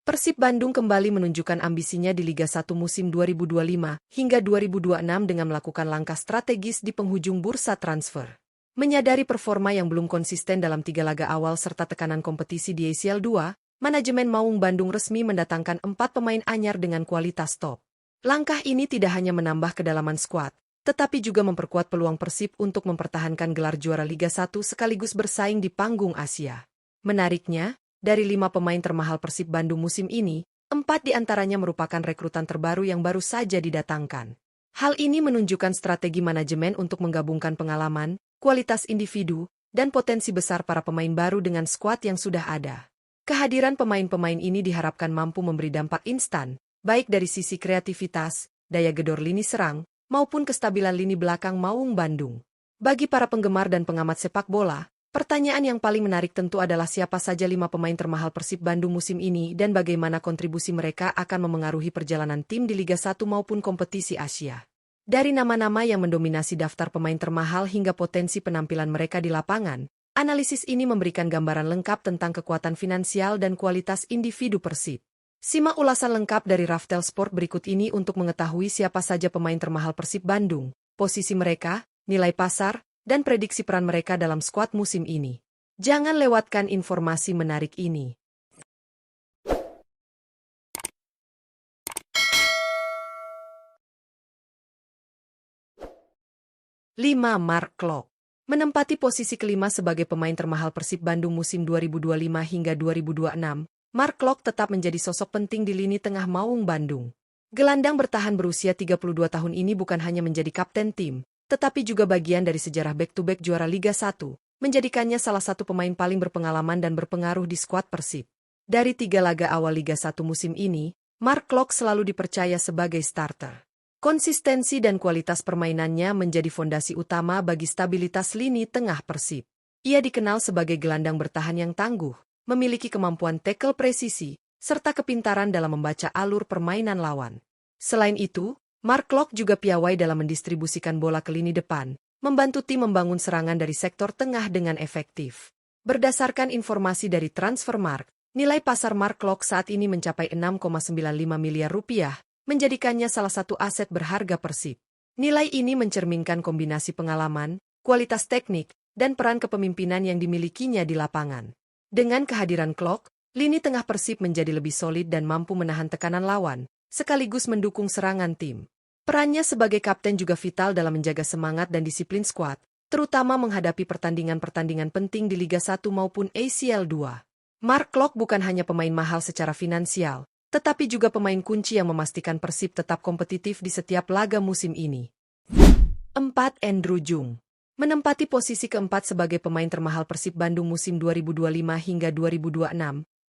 Persib Bandung kembali menunjukkan ambisinya di Liga 1 musim 2025 hingga 2026 dengan melakukan langkah strategis di penghujung bursa transfer. Menyadari performa yang belum konsisten dalam 3 laga awal serta tekanan kompetisi di ACL 2, manajemen Maung Bandung resmi mendatangkan 4 pemain anyar dengan kualitas top. Langkah ini tidak hanya menambah kedalaman skuad, tetapi juga memperkuat peluang Persib untuk mempertahankan gelar juara Liga 1 sekaligus bersaing di panggung Asia. Menariknya, dari 5 pemain termahal Persib Bandung musim ini, 4 diantaranya merupakan rekrutan terbaru yang baru saja didatangkan. Hal ini menunjukkan strategi manajemen untuk menggabungkan pengalaman, kualitas individu, dan potensi besar para pemain baru dengan skuad yang sudah ada. Kehadiran pemain-pemain ini diharapkan mampu memberi dampak instan, baik dari sisi kreativitas, daya gedor lini serang, maupun kestabilan lini belakang Maung Bandung. Bagi para penggemar dan pengamat sepak bola, pertanyaan yang paling menarik tentu adalah siapa saja 5 pemain termahal Persib Bandung musim ini dan bagaimana kontribusi mereka akan memengaruhi perjalanan tim di Liga 1 maupun kompetisi Asia. Dari nama-nama yang mendominasi daftar pemain termahal hingga potensi penampilan mereka di lapangan, analisis ini memberikan gambaran lengkap tentang kekuatan finansial dan kualitas individu Persib. Simak ulasan lengkap dari Raftel Sport berikut ini untuk mengetahui siapa saja pemain termahal Persib Bandung, posisi mereka, nilai pasar, dan prediksi peran mereka dalam skuad musim ini. Jangan lewatkan informasi menarik ini. 5. Mark Klok menempati posisi kelima sebagai pemain termahal Persib Bandung musim 2025 hingga 2026. Mark Klok tetap menjadi sosok penting di lini tengah Maung Bandung. Gelandang bertahan berusia 32 tahun ini bukan hanya menjadi kapten tim, tetapi juga bagian dari sejarah back-to-back juara Liga 1, menjadikannya salah satu pemain paling berpengalaman dan berpengaruh di skuad Persib. Dari 3 laga awal Liga 1 musim ini, Mark Klok selalu dipercaya sebagai starter. Konsistensi dan kualitas permainannya menjadi fondasi utama bagi stabilitas lini tengah Persib. Ia dikenal sebagai gelandang bertahan yang tangguh, memiliki kemampuan tackle presisi, serta kepintaran dalam membaca alur permainan lawan. Selain itu, Mark Klok juga piawai dalam mendistribusikan bola ke lini depan, membantu tim membangun serangan dari sektor tengah dengan efektif. Berdasarkan informasi dari Transfermarkt, nilai pasar Mark Klok saat ini mencapai 6,95 miliar rupiah, menjadikannya salah satu aset berharga Persib. Nilai ini mencerminkan kombinasi pengalaman, kualitas teknik, dan peran kepemimpinan yang dimilikinya di lapangan. Dengan kehadiran Klok, lini tengah Persib menjadi lebih solid dan mampu menahan tekanan lawan, sekaligus mendukung serangan tim. Perannya sebagai kapten juga vital dalam menjaga semangat dan disiplin skuad, terutama menghadapi pertandingan-pertandingan penting di Liga 1 maupun ACL 2. Mark Klok bukan hanya pemain mahal secara finansial, tetapi juga pemain kunci yang memastikan Persib tetap kompetitif di setiap laga musim ini. 4. Andrew Jung menempati posisi keempat sebagai pemain termahal Persib Bandung musim 2025 hingga 2026.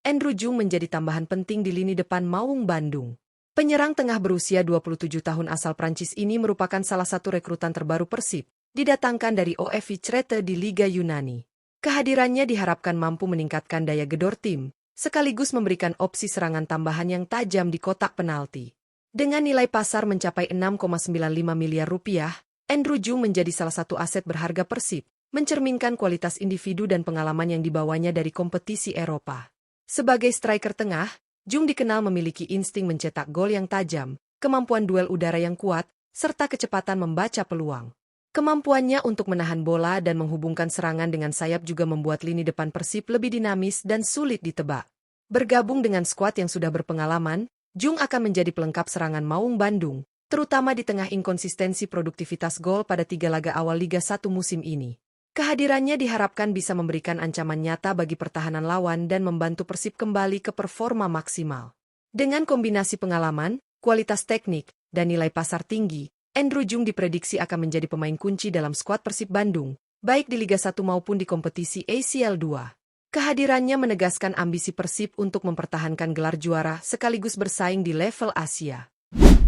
Andrew Jung menjadi tambahan penting di lini depan Maung Bandung. Penyerang tengah berusia 27 tahun asal Prancis ini merupakan salah satu rekrutan terbaru Persib, didatangkan dari OFC Crete di Liga Yunani. Kehadirannya diharapkan mampu meningkatkan daya gedor tim, sekaligus memberikan opsi serangan tambahan yang tajam di kotak penalti. Dengan nilai pasar mencapai 6,95 miliar rupiah, Andrew Jung menjadi salah satu aset berharga Persib, mencerminkan kualitas individu dan pengalaman yang dibawanya dari kompetisi Eropa. Sebagai striker tengah, Jung dikenal memiliki insting mencetak gol yang tajam, kemampuan duel udara yang kuat, serta kecepatan membaca peluang. Kemampuannya untuk menahan bola dan menghubungkan serangan dengan sayap juga membuat lini depan Persib lebih dinamis dan sulit ditebak. Bergabung dengan skuad yang sudah berpengalaman, Jung akan menjadi pelengkap serangan Maung Bandung, terutama di tengah inkonsistensi produktivitas gol pada 3 laga awal Liga 1 musim ini. Kehadirannya diharapkan bisa memberikan ancaman nyata bagi pertahanan lawan dan membantu Persib kembali ke performa maksimal. Dengan kombinasi pengalaman, kualitas teknik, dan nilai pasar tinggi, Andrew Jung diprediksi akan menjadi pemain kunci dalam skuad Persib Bandung, baik di Liga 1 maupun di kompetisi ACL 2. Kehadirannya menegaskan ambisi Persib untuk mempertahankan gelar juara sekaligus bersaing di level Asia.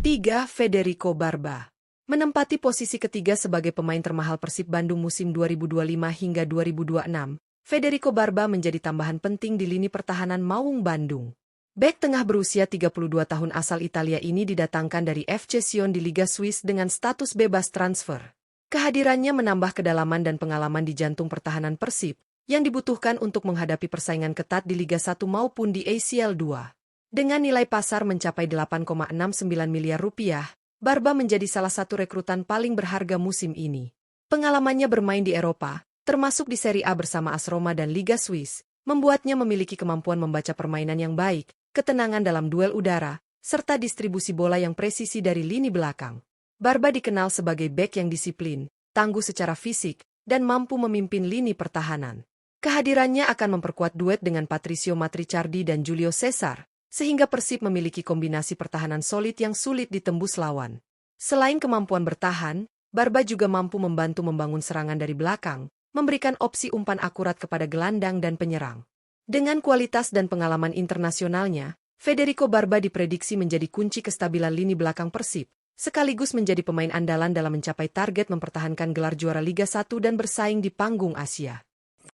3. Federico Barba menempati posisi ketiga sebagai pemain termahal Persib Bandung musim 2025 hingga 2026, Federico Barba menjadi tambahan penting di lini pertahanan Maung Bandung. Bek tengah berusia 32 tahun asal Italia ini didatangkan dari FC Sion di Liga Swiss dengan status bebas transfer. Kehadirannya menambah kedalaman dan pengalaman di jantung pertahanan Persib, yang dibutuhkan untuk menghadapi persaingan ketat di Liga 1 maupun di ACL 2. Dengan nilai pasar mencapai 8,69 miliar rupiah, Barba menjadi salah satu rekrutan paling berharga musim ini. Pengalamannya bermain di Eropa, termasuk di Serie A bersama AS Roma dan Liga Swiss, membuatnya memiliki kemampuan membaca permainan yang baik, ketenangan dalam duel udara, serta distribusi bola yang presisi dari lini belakang. Barba dikenal sebagai bek yang disiplin, tangguh secara fisik, dan mampu memimpin lini pertahanan. Kehadirannya akan memperkuat duet dengan Patricio Matrichardi dan Julio Cesar, sehingga Persib memiliki kombinasi pertahanan solid yang sulit ditembus lawan. Selain kemampuan bertahan, Barba juga mampu membantu membangun serangan dari belakang, memberikan opsi umpan akurat kepada gelandang dan penyerang. Dengan kualitas dan pengalaman internasionalnya, Federico Barba diprediksi menjadi kunci kestabilan lini belakang Persib, sekaligus menjadi pemain andalan dalam mencapai target mempertahankan gelar juara Liga 1 dan bersaing di panggung Asia.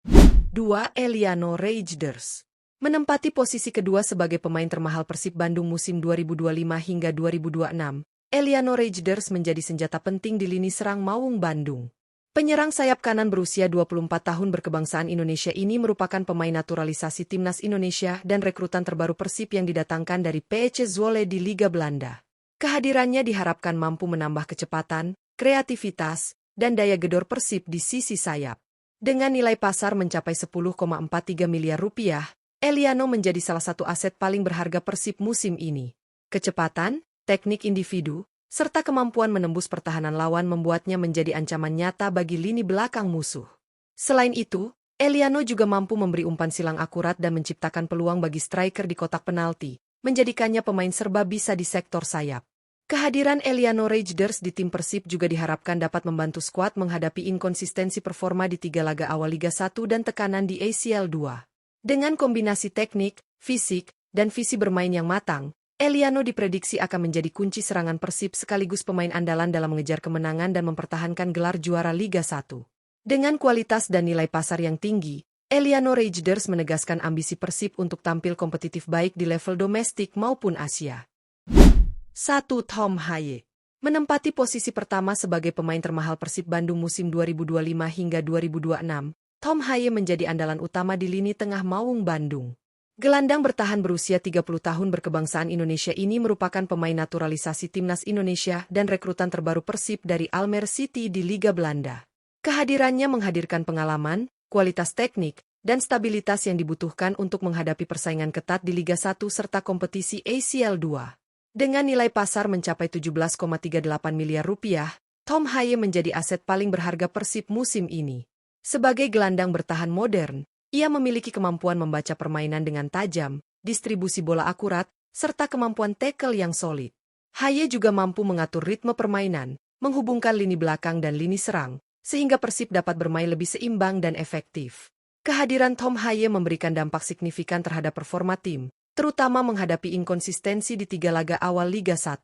2. Eliano Reijnders menempati posisi kedua sebagai pemain termahal Persib Bandung musim 2025 hingga 2026. Eliano Reijnders menjadi senjata penting di lini serang Maung Bandung. Penyerang sayap kanan berusia 24 tahun berkebangsaan Indonesia ini merupakan pemain naturalisasi timnas Indonesia dan rekrutan terbaru Persib yang didatangkan dari PEC Zwolle di Liga Belanda. Kehadirannya diharapkan mampu menambah kecepatan, kreativitas, dan daya gedor Persib di sisi sayap. Dengan nilai pasar mencapai 10,43 miliar rupiah, Eliano menjadi salah satu aset paling berharga Persib musim ini. Kecepatan, teknik individu, serta kemampuan menembus pertahanan lawan membuatnya menjadi ancaman nyata bagi lini belakang musuh. Selain itu, Eliano juga mampu memberi umpan silang akurat dan menciptakan peluang bagi striker di kotak penalti, menjadikannya pemain serba bisa di sektor sayap. Kehadiran Eliano Reijnders di tim Persib juga diharapkan dapat membantu skuad menghadapi inkonsistensi performa di 3 laga awal Liga 1 dan tekanan di ACL 2. Dengan kombinasi teknik, fisik, dan visi bermain yang matang, Eliano diprediksi akan menjadi kunci serangan Persib sekaligus pemain andalan dalam mengejar kemenangan dan mempertahankan gelar juara Liga 1. Dengan kualitas dan nilai pasar yang tinggi, Eliano Reijnders menegaskan ambisi Persib untuk tampil kompetitif baik di level domestik maupun Asia. 1. Tom Haye menempati posisi pertama sebagai pemain termahal Persib Bandung musim 2025 hingga 2026. Tom Haye menjadi andalan utama di lini tengah Maung Bandung. Gelandang bertahan berusia 30 tahun berkebangsaan Indonesia ini merupakan pemain naturalisasi timnas Indonesia dan rekrutan terbaru Persib dari Almere City di Liga Belanda. Kehadirannya menghadirkan pengalaman, kualitas teknik, dan stabilitas yang dibutuhkan untuk menghadapi persaingan ketat di Liga 1 serta kompetisi ACL 2. Dengan nilai pasar mencapai 17,38 miliar rupiah, Tom Haye menjadi aset paling berharga Persib musim ini. Sebagai gelandang bertahan modern, ia memiliki kemampuan membaca permainan dengan tajam, distribusi bola akurat, serta kemampuan tackle yang solid. Haye juga mampu mengatur ritme permainan, menghubungkan lini belakang dan lini serang, sehingga Persib dapat bermain lebih seimbang dan efektif. Kehadiran Tom Haye memberikan dampak signifikan terhadap performa tim, terutama menghadapi inkonsistensi di 3 laga awal Liga 1.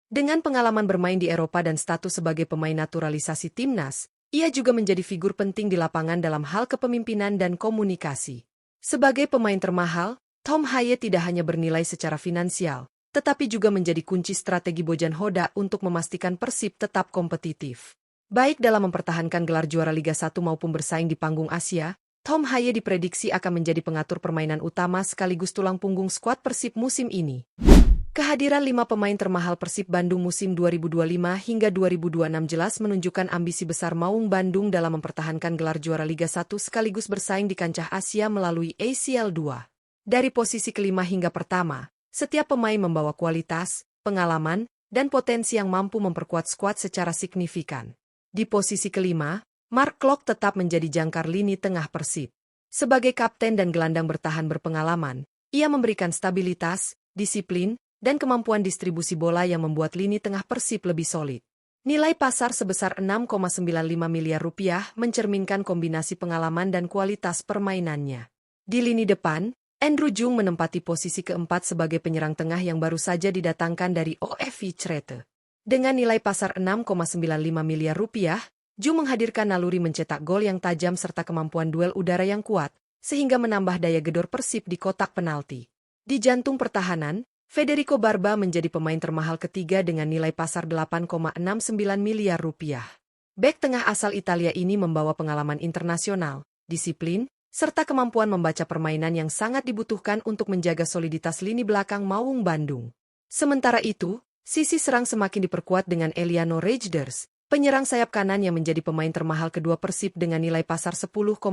Dengan pengalaman bermain di Eropa dan status sebagai pemain naturalisasi timnas, ia juga menjadi figur penting di lapangan dalam hal kepemimpinan dan komunikasi. Sebagai pemain termahal, Tom Haye tidak hanya bernilai secara finansial, tetapi juga menjadi kunci strategi Bojan Hoda untuk memastikan Persib tetap kompetitif. Baik dalam mempertahankan gelar juara Liga 1 maupun bersaing di panggung Asia, Tom Haye diprediksi akan menjadi pengatur permainan utama sekaligus tulang punggung skuad Persib musim ini. Kehadiran 5 pemain termahal Persib Bandung musim 2025 hingga 2026 jelas menunjukkan ambisi besar Maung Bandung dalam mempertahankan gelar juara Liga 1 sekaligus bersaing di kancah Asia melalui ACL 2. Dari posisi kelima hingga pertama, setiap pemain membawa kualitas, pengalaman, dan potensi yang mampu memperkuat skuad secara signifikan. Di posisi kelima, Mark Klok tetap menjadi jangkar lini tengah Persib. Sebagai kapten dan gelandang bertahan berpengalaman, ia memberikan stabilitas, disiplin, dan kemampuan distribusi bola yang membuat lini tengah Persib lebih solid. Nilai pasar sebesar 6,95 miliar rupiah mencerminkan kombinasi pengalaman dan kualitas permainannya. Di lini depan, Andrew Jung menempati posisi keempat sebagai penyerang tengah yang baru saja didatangkan dari OFV Schalke. Dengan nilai pasar 6,95 miliar rupiah, Jung menghadirkan naluri mencetak gol yang tajam serta kemampuan duel udara yang kuat, sehingga menambah daya gedor Persib di kotak penalti. Di jantung pertahanan, Federico Barba menjadi pemain termahal ketiga dengan nilai pasar 8,69 miliar rupiah. Bek tengah asal Italia ini membawa pengalaman internasional, disiplin, serta kemampuan membaca permainan yang sangat dibutuhkan untuk menjaga soliditas lini belakang Maung Bandung. Sementara itu, sisi serang semakin diperkuat dengan Eliano Rejders, penyerang sayap kanan yang menjadi pemain termahal kedua Persib dengan nilai pasar 10,43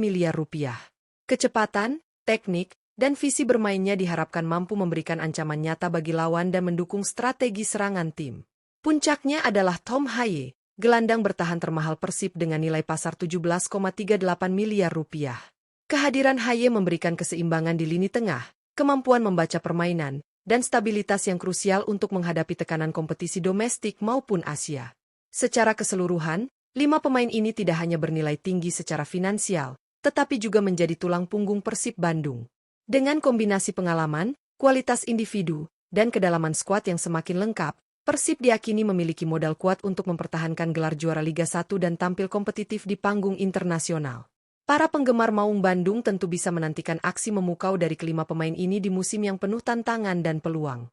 miliar rupiah. Kecepatan, teknik, dan visi bermainnya diharapkan mampu memberikan ancaman nyata bagi lawan dan mendukung strategi serangan tim. Puncaknya adalah Tom Haye, gelandang bertahan termahal Persib dengan nilai pasar 17,38 miliar rupiah. Kehadiran Haye memberikan keseimbangan di lini tengah, kemampuan membaca permainan, dan stabilitas yang krusial untuk menghadapi tekanan kompetisi domestik maupun Asia. Secara keseluruhan, 5 pemain ini tidak hanya bernilai tinggi secara finansial, tetapi juga menjadi tulang punggung Persib Bandung. Dengan kombinasi pengalaman, kualitas individu, dan kedalaman skuad yang semakin lengkap, Persib diyakini memiliki modal kuat untuk mempertahankan gelar juara Liga 1 dan tampil kompetitif di panggung internasional. Para penggemar Maung Bandung tentu bisa menantikan aksi memukau dari kelima pemain ini di musim yang penuh tantangan dan peluang.